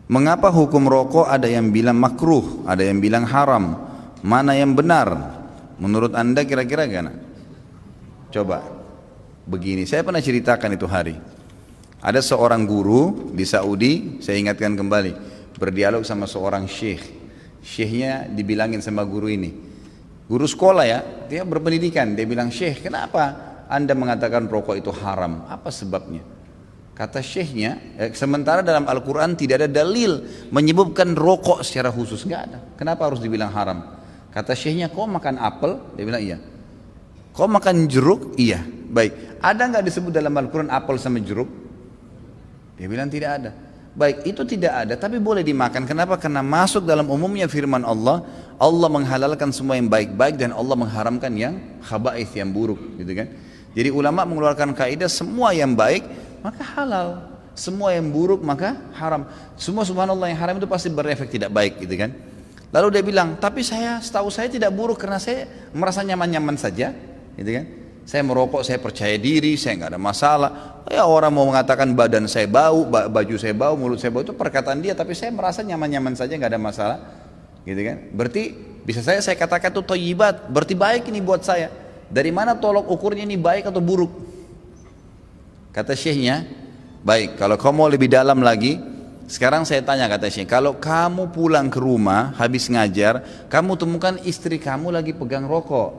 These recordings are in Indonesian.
Mengapa hukum rokok ada yang bilang makruh, ada yang bilang haram? Mana yang benar? Menurut anda kira-kira gimana? Coba, begini, saya pernah ceritakan itu hari. Ada seorang guru di Saudi, saya ingatkan kembali, berdialog sama seorang syekh. Syekhnya dibilangin sama guru ini, guru sekolah ya, dia berpendidikan, dia bilang, syekh, kenapa anda mengatakan rokok itu haram? Apa sebabnya? Kata syekhnya, sementara dalam Al-Quran tidak ada dalil menyebutkan rokok secara khusus, nggak ada. Kenapa harus dibilang haram? Kata syekhnya, kau makan apel? Dia bilang iya. Kau makan jeruk? Iya. Baik, ada nggak disebut dalam Al-Quran apel sama jeruk? Dia bilang tidak ada. Baik, itu tidak ada, tapi boleh dimakan. Kenapa? Karena masuk dalam umumnya firman Allah, Allah menghalalkan semua yang baik-baik dan Allah mengharamkan yang khaba'ith, yang buruk, gitu kan? Jadi ulama mengeluarkan kaidah semua yang baik maka halal, semua yang buruk maka haram. Semua subhanallah yang haram itu pasti berefek tidak baik, gitu kan? Lalu dia bilang, tapi setahu saya tidak buruk karena saya merasa nyaman-nyaman saja, gitu kan? Saya merokok, saya percaya diri, saya nggak ada masalah. Ya orang mau mengatakan badan saya bau, baju saya bau, mulut saya bau, itu perkataan dia, tapi saya merasa nyaman-nyaman saja, nggak ada masalah, gitu kan? Berarti bisa saya katakan itu thayyibat, berarti baik ini buat saya. Dari mana tolok ukurnya ini baik atau buruk? Kata syekhnya, baik, kalau kamu mau lebih dalam lagi, sekarang saya tanya, kata syekh, kalau kamu pulang ke rumah habis ngajar, kamu temukan istri kamu lagi pegang rokok,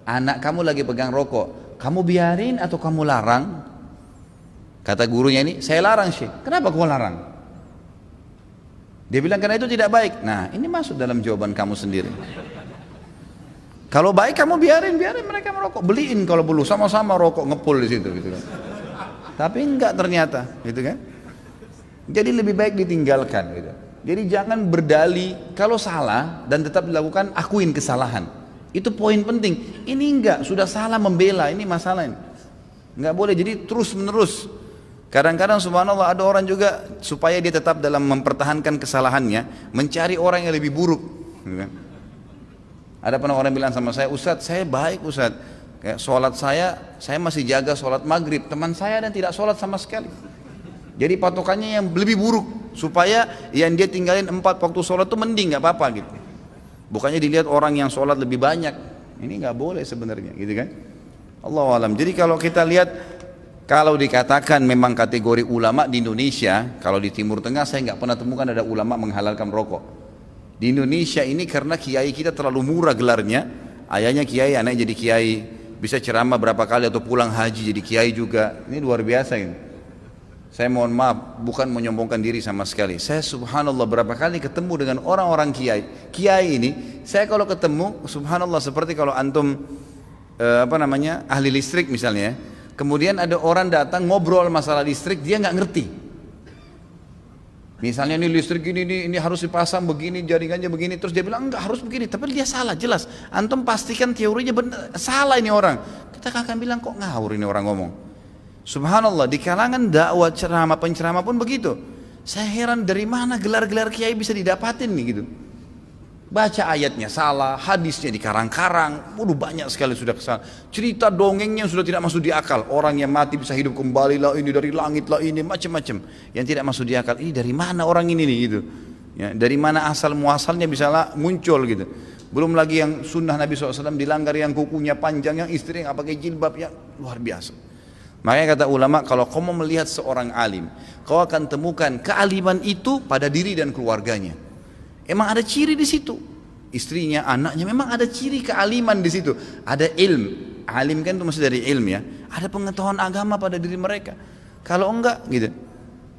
anak kamu lagi pegang rokok, kamu biarin atau kamu larang? Kata gurunya ini, saya larang syekh. Kenapa kau larang? Dia bilang karena itu tidak baik. Nah, ini masuk dalam jawaban kamu sendiri. Kalau baik kamu biarin mereka merokok, beliin kalau perlu, sama-sama rokok ngepul di situ, gitu kan. Tapi enggak ternyata, gitu kan. Jadi lebih baik ditinggalkan, gitu. Jadi jangan berdalih kalau salah dan tetap dilakukan, akuin kesalahan. Itu poin penting. Ini enggak, sudah salah membela, ini masalah ini. Enggak boleh, jadi terus menerus. Kadang-kadang subhanallah ada orang juga supaya dia tetap dalam mempertahankan kesalahannya, mencari orang yang lebih buruk, gitu kan. Ada pernah orang bilang sama saya, Ustadz saya baik Ustadz, sholat saya masih jaga sholat maghrib, teman saya dan tidak sholat sama sekali. Jadi patokannya yang lebih buruk, supaya yang dia tinggalin 4 waktu sholat itu mending, nggak apa-apa gitu. Bukannya dilihat orang yang sholat lebih banyak, ini nggak boleh sebenarnya, gitu kan? Allahu alam. Jadi kalau kita lihat, kalau dikatakan memang kategori ulama di Indonesia, kalau di Timur Tengah saya nggak pernah temukan ada ulama menghalalkan rokok. Di Indonesia ini karena kiai kita terlalu murah gelarnya, ayahnya kiai, anaknya jadi kiai, bisa ceramah berapa kali atau pulang haji jadi kiai juga. Ini luar biasa ini. Saya mohon maaf, bukan menyombongkan diri sama sekali. Saya subhanallah berapa kali ketemu dengan orang-orang kiai. Kiai ini, saya kalau ketemu subhanallah seperti kalau antum ahli listrik misalnya, kemudian ada orang datang ngobrol masalah listrik, dia nggak ngerti. Misalnya ini listrik ini harus dipasang begini, jaringannya begini, terus dia bilang enggak harus begini, tapi dia salah jelas. Antum pastikan teorinya benar, salah ini orang. Kita akan bilang kok ngawur ini orang ngomong. Subhanallah, di kalangan dakwah ceramah penceramah pun begitu. Saya heran dari mana gelar-gelar kiai bisa didapatin nih gitu. Baca ayatnya salah, hadisnya dikarang-karang, banyak sekali sudah kesalahan. Cerita dongengnya sudah tidak masuk di akal. Orang yang mati bisa hidup kembali lah, ini dari langit lah, ini macam-macam. Yang tidak masuk di akal, ini dari mana orang ini nih gitu. Ya, dari mana asal muasalnya bisa muncul gitu. Belum lagi yang sunnah Nabi SAW dilanggar, yang kukunya panjang, yang istri yang pakai jilbab, yang luar biasa. Makanya kata ulama, kalau kau mau melihat seorang alim, kau akan temukan kealiman itu pada diri dan keluarganya. Emang ada ciri di situ, istrinya, anaknya, memang ada ciri kealiman di situ. Ada ilmu, alim kan itu masih dari ilmu ya. Ada pengetahuan agama pada diri mereka. Kalau enggak, gitu.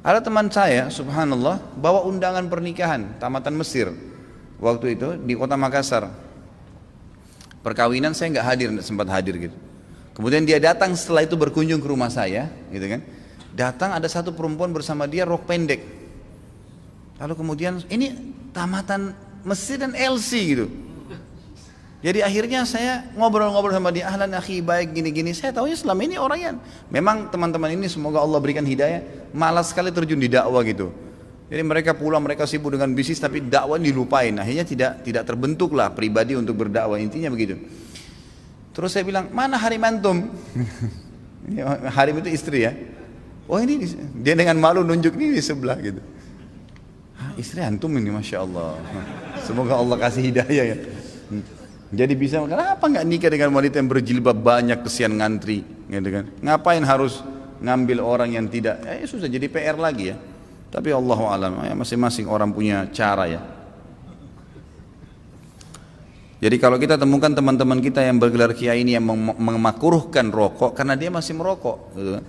Ada teman saya, subhanallah, bawa undangan pernikahan tamatan Mesir waktu itu di kota Makassar. Perkawinan saya nggak hadir, nggak sempat hadir gitu. Kemudian dia datang setelah itu berkunjung ke rumah saya, gitu kan. Datang ada satu perempuan bersama dia rok pendek. Lalu kemudian ini tamatan Mesir dan LC gitu. Jadi akhirnya saya ngobrol-ngobrol sama dia, ahlan akhi, baik gini-gini. Saya tahunya selama ini orang yang memang teman-teman ini semoga Allah berikan hidayah, malas sekali terjun di dakwah gitu. Jadi mereka pulang, mereka sibuk dengan bisnis, tapi dakwah dilupain. Akhirnya tidak terbentuklah pribadi untuk berdakwah, intinya begitu. Terus saya bilang, mana harim antum? Harim itu istri ya. Oh ini dia dengan malu nunjuk ini di sebelah gitu. Istri antum ini Masya Allah. Semoga Allah kasih hidayah ya. Jadi bisa, kenapa nggak nikah dengan wanita yang berjilbab banyak, kesian ngantri, gitu kan? Ngapain harus ngambil orang yang tidak? Ya susah, jadi PR lagi ya. Tapi Allahu alam, ya masing-masing orang punya cara ya. Jadi kalau kita temukan teman-teman kita yang bergelar kiai ini yang memakruhkan rokok karena dia masih merokok, gitu kan?